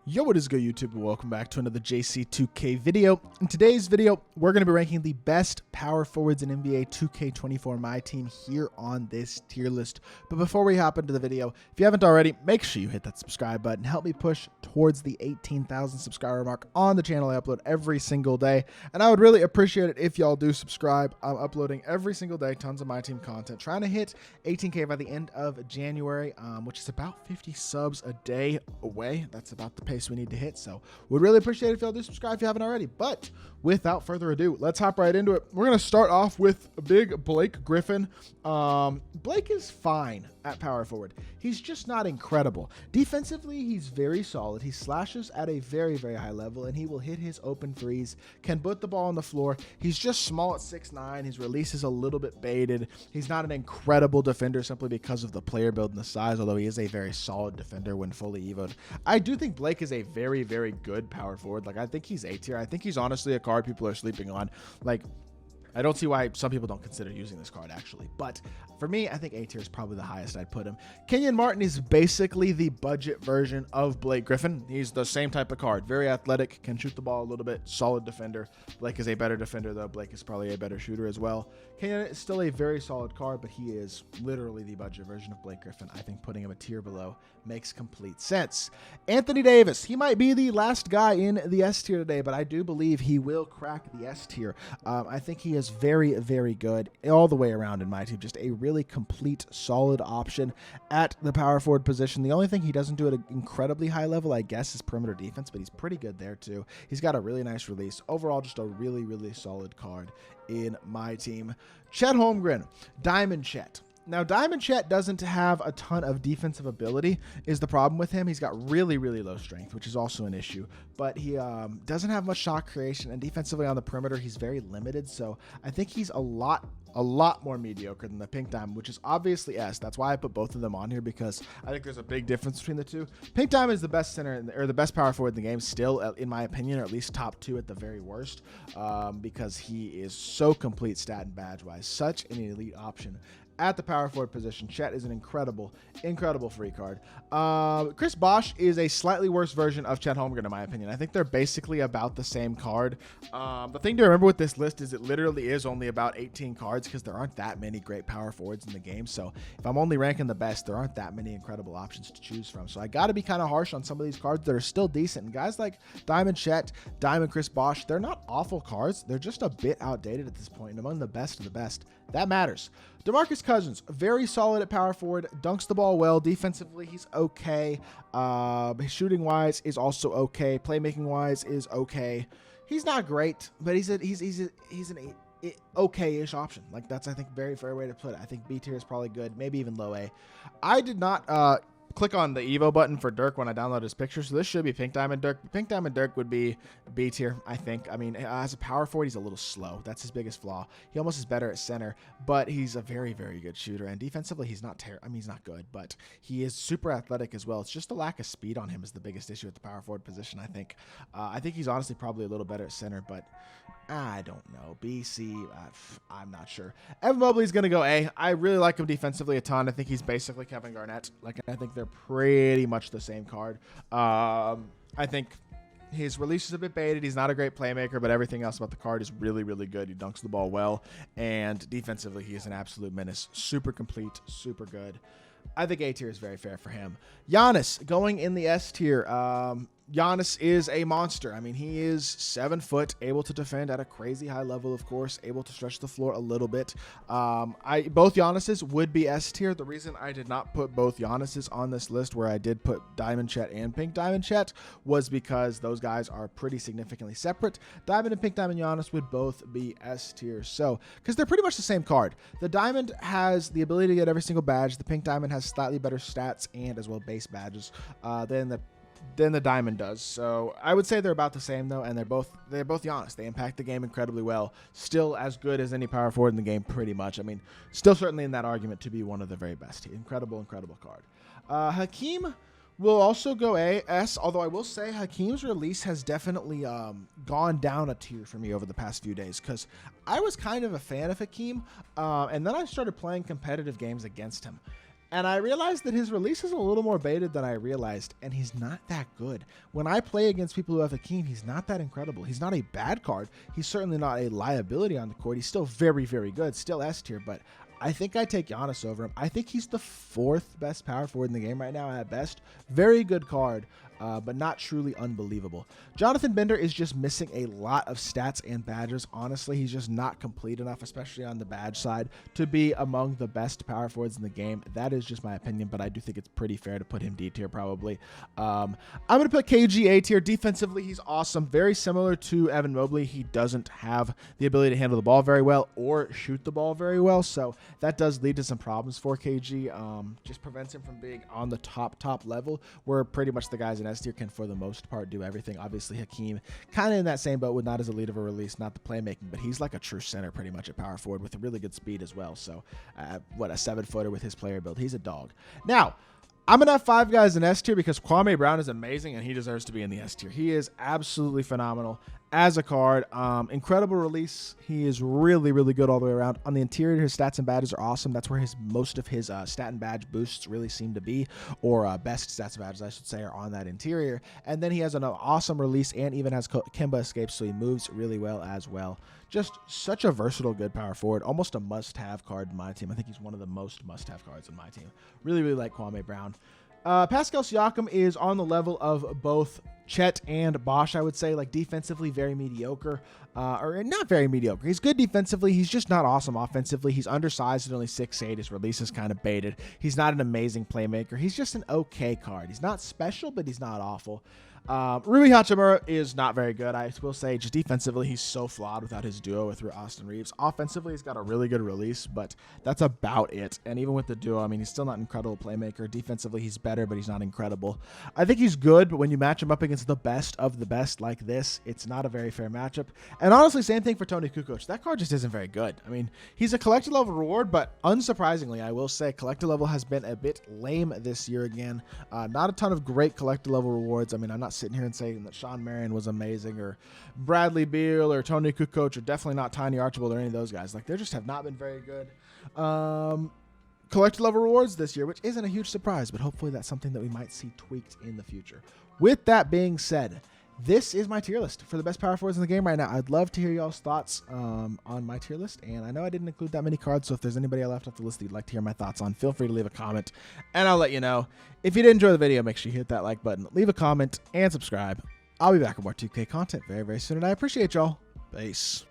Yo, what is good, YouTube, and welcome back to another JC2K video. In today's video, we're going to be ranking the best power forwards in NBA 2K24 MyTEAM here on this tier list. But before we hop into the video, if you haven't already, make sure you hit that subscribe button. Help me push towards the 18,000 subscriber mark on the channel. I upload every single day, and I would really appreciate it if y'all do subscribe. I'm uploading every single day, tons of MyTEAM content, trying to hit 18K by the end of January, which is about 50 subs a day away. That's about the pace we need to hit, so would really appreciate it if y'all do subscribe if you haven't already. But without further ado, let's hop right into it. We're going to start off with a big Blake Griffin. Blake is fine at power forward. He's just not incredible. Defensively, he's very solid. He slashes at a very, very high level, and he will hit his open threes, can put the ball on the floor. He's just small at 6'9". His release is a little bit baited. He's not an incredible defender simply because of the player build and the size, although he is a very solid defender when fully evoed. I do think Blake is a very, very good power forward. Like, I think he's A tier. I think he's honestly a card people are sleeping on. Like, I don't see why some people don't consider using this card, actually. But for me, I think A tier is probably the highest I'd put him. Kenyon Martin is basically the budget version of Blake Griffin. He's the same type of card. Very athletic, can shoot the ball a little bit, solid defender. Blake is a better defender, though. Blake is probably a better shooter as well. Kenyon is still a very solid card, but he is literally the budget version of Blake Griffin. I think putting him a tier below makes complete sense. Anthony Davis, he might be the last guy in the S tier today, but I do believe he will crack the S tier. I think he is very, very good all the way around in my team. Just a really complete, solid option at the power forward position. The only thing he doesn't do at an incredibly high level, I guess, is perimeter defense, but he's pretty good there too. He's got a really nice release. Overall, just a really, really solid card in my team. Chet Holmgren, Diamond Chet. Now, Diamond Chet doesn't have a ton of defensive ability is the problem with him. He's got really, really low strength, which is also an issue. But he doesn't have much shot creation, and defensively on the perimeter, he's very limited. So I think he's a lot more mediocre than the Pink Diamond, which is obviously S. That's why I put both of them on here, because I think there's a big difference between the two. Pink Diamond is the best center, or the best power forward in the game still, in my opinion, or at least top 2 at the very worst, because he is so complete stat and badge-wise. Such an elite option at the power forward position. Chet is an incredible free card. Chris Bosh is a slightly worse version of Chet Holmgren, in my opinion. I think they're basically about the same card. The thing to remember with this list is it literally is only about 18 cards, because there aren't that many great power forwards in the game. So if I'm only ranking the best, there aren't that many incredible options to choose from. So I got to be kind of harsh on some of these cards that are still decent. And guys like Diamond Chet, Diamond Chris Bosh, they're not awful cards. They're just a bit outdated at this point, and among the best of the best. That matters. DeMarcus Cousins, very solid at power forward, dunks the ball well. Defensively, he's okay. Shooting wise is also okay. Playmaking wise is okay. He's not great, but he's an okay-ish option. Like, that's, I think, very fair way to put it. I think B tier is probably good, maybe even low A. I did not click on the Evo button for Dirk when I downloaded his picture, so this should be Pink Diamond Dirk. Pink Diamond Dirk would be B tier, I think. I mean, as a power forward, he's a little slow. That's his biggest flaw. He almost is better at center, but he's a very, very good shooter. And defensively, he's not terrible. I mean, he's not good, but he is super athletic as well. It's just the lack of speed on him is the biggest issue at the power forward position, I think. I think he's honestly probably a little better at center, but I don't know. B, C, I'm not sure. Evan Mobley's going to go A. I really like him defensively a ton. I think he's basically Kevin Garnett. Like, I think they're pretty much the same card. I think his release is a bit baited. He's not a great playmaker, but everything else about the card is really, really good. He dunks the ball well, and defensively, he is an absolute menace. Super complete, super good. I think A tier is very fair for him. Giannis going in the S tier. Giannis is a monster. I mean, he is 7 foot, able to defend at a crazy high level, of course, able to stretch the floor a little bit. Both Giannis's would be S tier. The reason I did not put both Giannis's on this list, where I did put Diamond Chet and Pink Diamond Chet, was because those guys are pretty significantly separate. Diamond and Pink Diamond Giannis would both be S tier. So, because they're pretty much the same card. The Diamond has the ability to get every single badge. The Pink Diamond has slightly better stats and as well base badges than the Diamond does. So I would say they're about the same, though, and they're both Giannis. They impact the game incredibly well. Still as good as any power forward in the game, pretty much. I mean, still certainly in that argument to be one of the very best. Incredible card. Hakeem will also go S, although I will say Hakeem's release has definitely gone down a tier for me over the past few days, because I was kind of a fan of Hakeem, and then I started playing competitive games against him. And I realized that his release is a little more baited than I realized, and he's not that good. When I play against people who have Hakeem, he's not that incredible. He's not a bad card. He's certainly not a liability on the court. He's still very, very good, still S tier, but I think I take Giannis over him. I think he's the 4th best power forward in the game right now at best. Very good card, but not truly unbelievable. Jonathan Bender is just missing a lot of stats and badges. Honestly, he's just not complete enough, especially on the badge side, to be among the best power forwards in the game. That is just my opinion, but I do think it's pretty fair to put him D tier probably. I'm going to put KG A tier. Defensively, he's awesome. Very similar to Evan Mobley. He doesn't have the ability to handle the ball very well or shoot the ball very well, so that does lead to some problems for KG. Just prevents him from being on the top level, where pretty much the guys in S tier can, for the most part, do everything. Obviously, Hakeem kind of in that same boat with not as elite of a release, not the playmaking, but he's like a true center pretty much at power forward with a really good speed as well. So, a 7-footer with his player build. He's a dog. Now, I'm going to have 5 guys in S tier because Kwame Brown is amazing and he deserves to be in the S tier. He is absolutely phenomenal as a card. Incredible release. He is really, really good all the way around. On the interior, his stats and badges are awesome. That's where most of his stat and badge boosts really seem to be, or best stats and badges, I should say, are on that interior. And then he has an awesome release and even has Kemba escapes, so he moves really well as well. Just such a versatile, good power forward. Almost a must-have card in my team. I think he's one of the most must-have cards in my team. Really, really like Kwame Brown. Pascal Siakam is on the level of both Chet and Bosch, I would say. Like, defensively, very mediocre. Or not very mediocre. He's good defensively. He's just not awesome offensively. He's undersized at only 6'8". His release is kind of baited. He's not an amazing playmaker. He's just an okay card. He's not special, but he's not awful. Rui Hachimura is not very good. I will say, just defensively, he's so flawed without his duo with Austin Reeves. Offensively, he's got a really good release, but that's about it. And even with the duo, I mean, he's still not an incredible playmaker. Defensively, he's better, but he's not incredible. I think he's good, but when you match him up against the best of the best like this, it's not a very fair matchup. And honestly, same thing for Tony Kukoc. That card just isn't very good. I mean, he's a collector level reward, but unsurprisingly, I will say collector level has been a bit lame this year again. Not a ton of great collector level rewards. I mean, I'm not sitting here and saying that Sean Marion was amazing, or Bradley Beal, or Tony Kukoc, or definitely not Tiny Archibald, or any of those guys. Like, they just have not been very good. Collector level rewards this year, which isn't a huge surprise, but hopefully that's something that we might see tweaked in the future. With that being said, this is my tier list for the best power forwards in the game right now. I'd love to hear y'all's thoughts on my tier list, and I know I didn't include that many cards, so if there's anybody I left off the list that you'd like to hear my thoughts on, feel free to leave a comment, and I'll let you know. If you did enjoy the video, make sure you hit that like button, leave a comment, and subscribe. I'll be back with more 2K content very, very soon, and I appreciate y'all. Peace.